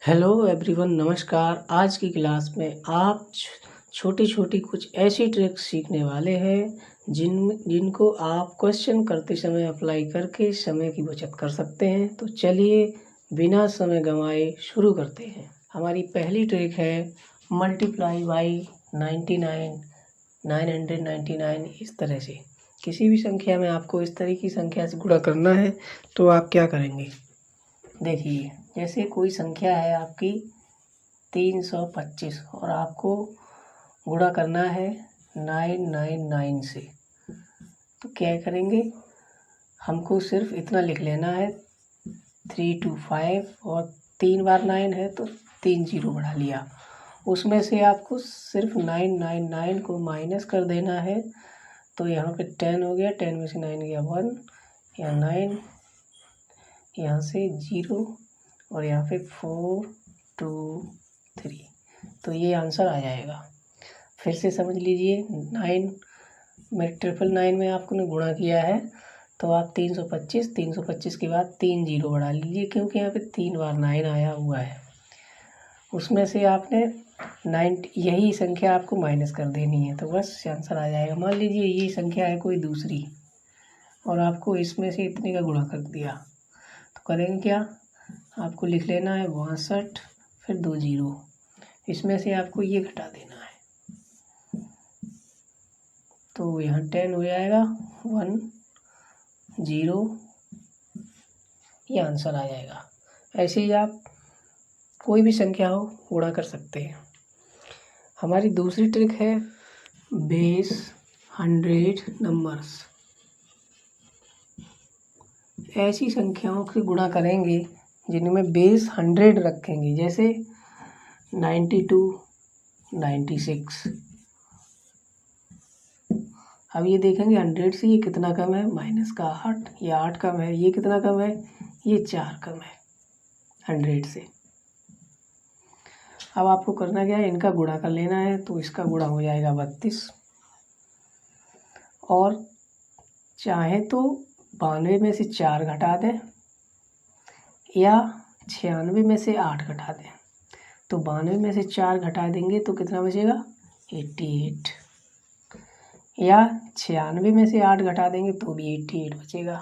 Hello everyone, नमस्कार। आज की क्लास में आप छोटी छोटी कुछ ऐसी ट्रिक्स सीखने वाले हैं जिनको आप क्वेश्चन करते समय अप्लाई करके समय की बचत कर सकते हैं। तो चलिए बिना समय गंवाए शुरू करते हैं। हमारी पहली ट्रिक है मल्टीप्लाई बाई 99, 999। इस तरह से किसी भी संख्या में आपको इस तरह की संख्या से गुणा करना है तो आप क्या करेंगे, देखिए। जैसे कोई संख्या है आपकी 325 और आपको गुणा करना है 999 से, तो क्या करेंगे, हमको सिर्फ इतना लिख लेना है 325 और 3 बार 9 है तो 3 जीरो बढ़ा लिया। उसमें से आपको सिर्फ 999 को माइनस कर देना है। तो यहाँ पे 10 हो गया, 10 में से 9 गया 1, यहाँ 9, यहाँ से 0 और यहाँ पे 4 2 3, तो ये आंसर आ जाएगा। फिर से समझ लीजिए, 9 में 999 में आपने गुणा किया है तो आप 325 के बाद 3 जीरो बढ़ा लीजिए, क्योंकि यहाँ पे 3 बार 9 आया हुआ है। उसमें से आपने 9 यही संख्या आपको माइनस कर देनी है, तो बस आंसर आ जाएगा। मान लीजिए ये संख्या है कोई दूसरी और आपको इसमें से इतने का गुणा कर दिया, तो करेंगे क्या, आपको लिख लेना है 62 फिर 2 जीरो, इसमें से आपको ये घटा देना है। तो यहाँ 10 हो जाएगा 1 0, ये आंसर आ जाएगा। ऐसे ही आप कोई भी संख्या हो गुणा कर सकते हैं। हमारी दूसरी ट्रिक है बेस 100 नंबर्स। ऐसी संख्याओं से गुणा करेंगे जिनमें बेस 100 रखेंगे, जैसे 92, 96। अब ये देखेंगे 100 से ये कितना कम है, माइनस का 8, ये 8 कम है, ये कितना कम है, ये 4 कम है 100 से। अब आपको करना क्या है, इनका गुणा कर लेना है, तो इसका गुणा हो जाएगा 32। और चाहे तो 92 में से 4 घटा दें या 96 में से 8 घटा दें। तो 92 में से 4 घटा देंगे तो कितना बचेगा, 88। या 96 में से 8 घटा देंगे तो भी 88 बचेगा।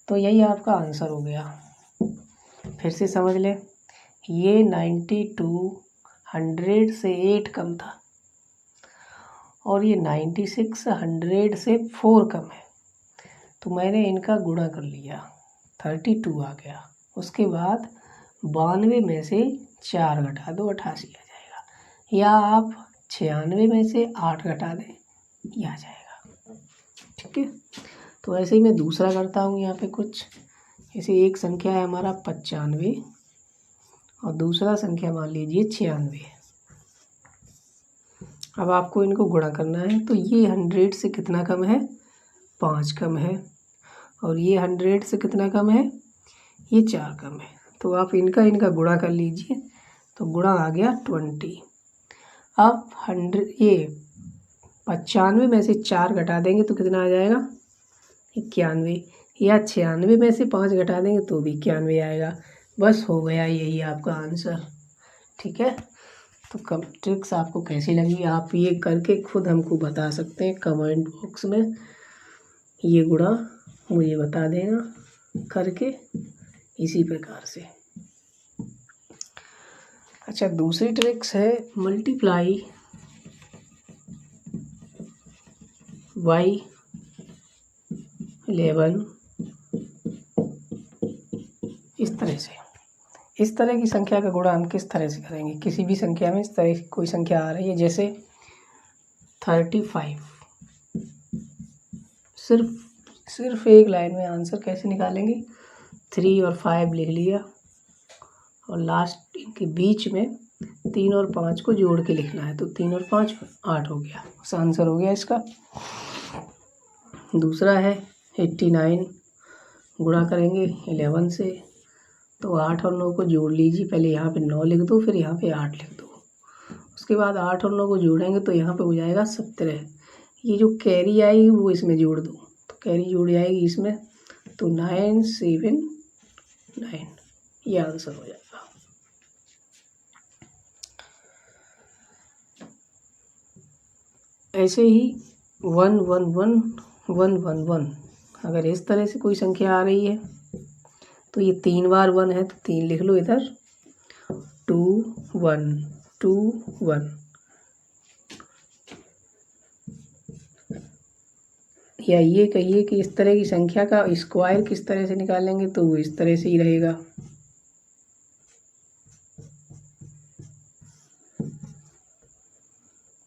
तो यही आपका आंसर हो गया। फिर से समझ लें, ये 92 100 से 8 कम था और ये 96 100 से 4 कम है, तो मैंने इनका गुणा कर लिया, 32 आ गया। उसके बाद 92 में से 4 घटा दो, 88 आ जाएगा। या आप 96 में से 8 घटा दें, ये आ जाएगा। ठीक है, तो ऐसे ही मैं दूसरा करता हूँ। यहाँ पे कुछ जैसे एक संख्या है हमारा 95 और दूसरा संख्या मान लीजिए 96। अब आपको इनको गुणा करना है, तो ये 100 से कितना कम है, 5 कम है, और ये 100 से कितना कम है, ये 4 कम है। तो आप इनका गुणा कर लीजिए, तो गुणा आ गया 20। अब 100 95 में से 4 घटा देंगे तो कितना आ जाएगा, 91। या 96 में से 5 घटा देंगे तो भी 91 आएगा। बस हो गया, यही आपका आंसर। ठीक है, तो ट्रिक्स आपको कैसी लगी, आप ये करके खुद हमको बता सकते हैं कमेंट बॉक्स में। ये गुणा मुझे बता देना करके इसी प्रकार से। अच्छा, दूसरी ट्रिक्स है मल्टीप्लाई बाई 11। इस तरह की संख्या का गुणा हम किस तरह से करेंगे, किसी भी संख्या में इस तरह की कोई संख्या आ रही है, जैसे 35। सिर्फ एक लाइन में आंसर कैसे निकालेंगे, 3 और 5 लिख लिया और लास्ट के बीच में 3 और 5 को जोड़ के लिखना है, तो 3 और 5 8 हो गया, उस आंसर हो गया इसका। दूसरा है 89, गुणा करेंगे 11 से, तो 8 और 9 को जोड़ लीजिए। पहले यहाँ पे 9 लिख दो, फिर यहाँ पे 8 लिख दो। उसके बाद 8 और 9 को जोड़ेंगे तो यहाँ पे हो जाएगा 17। ये जो कैरी आएगी वो इसमें जोड़ दो, तो कैरी जोड़ जाएगी इसमें, तो 9 7 9, ये आंसर हो जाएगा। ऐसे ही 1 1 1 1 1 1 अगर इस तरह से कोई संख्या आ रही है तो ये 3 बार 1 है तो 3 लिख लो इधर, 2 1 2 1। या ये कहिए कि इस तरह की संख्या का स्क्वायर किस तरह से निकालेंगे, तो वो इस तरह से ही रहेगा।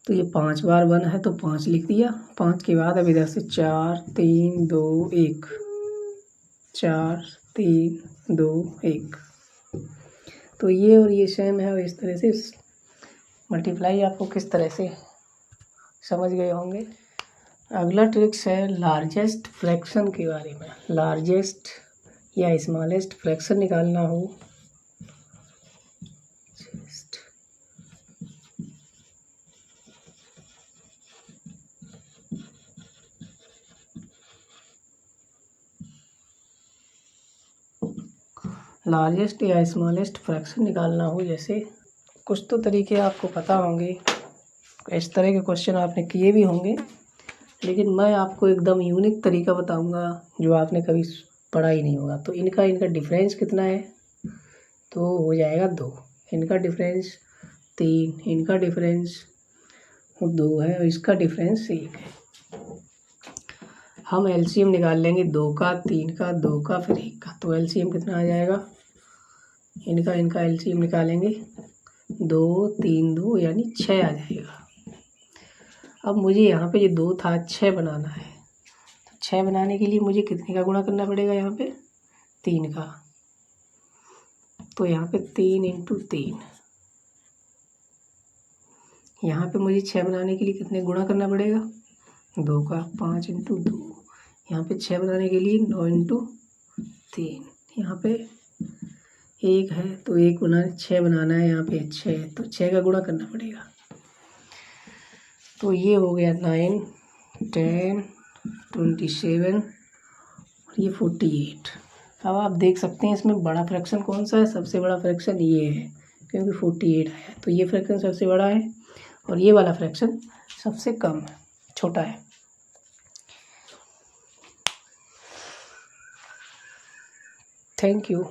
तो ये 5 बार 1 है तो 5 लिख दिया। 5 के बाद अब इधर से 4 3 2 1, 4 3 2 1। तो ये और ये सेम है और इस तरह से मल्टीप्लाई आपको किस तरह से समझ गए होंगे। अगला ट्रिक्स है लार्जेस्ट फ्रैक्शन के बारे में। लार्जेस्ट या स्मॉलेस्ट फ्रैक्शन निकालना हो लार्जेस्ट या स्मॉलेस्ट फ्रैक्शन निकालना हो, जैसे कुछ तो तरीके आपको पता होंगे, इस तरह के क्वेश्चन आपने किए भी होंगे, लेकिन मैं आपको एकदम यूनिक तरीका बताऊंगा जो आपने कभी पढ़ा ही नहीं होगा। तो इनका डिफरेंस कितना है, तो हो जाएगा 2। इनका डिफरेंस 3, इनका डिफरेंस 2 है और इसका डिफरेंस 1 है। हम एलसीएम निकाल लेंगे 2 का, 3 का, 2 का, फिर 1 का। तो एलसीएम कितना आ जाएगा, इनका एलसीएम निकालेंगे 2 3 2 यानी 6 आ जाएगा। अब मुझे यहाँ पे ये 2 था, 6 बनाना है। तो 6 बनाने के लिए मुझे कितने का गुणा करना पड़ेगा, यहाँ पे 3 का। तो यहाँ पे 3 × 3। यहाँ पे मुझे 6 बनाने के लिए कितने गुणा करना पड़ेगा, 2 का। 5 × 2। यहाँ पे 6 बनाने के लिए 9 × 3। यहाँ पे 1 है तो 6 बनाना है, यहाँ पे 6 तो 6 का गुणा करना पड़ेगा। तो ये हो गया 9 10 27 और ये 48। अब आप देख सकते हैं इसमें बड़ा फ्रैक्शन कौन सा है, सबसे बड़ा फ्रैक्शन ये है क्योंकि 48 है। तो ये फ्रैक्शन सबसे बड़ा है और ये वाला फ्रैक्शन सबसे कम है, छोटा है। Thank you.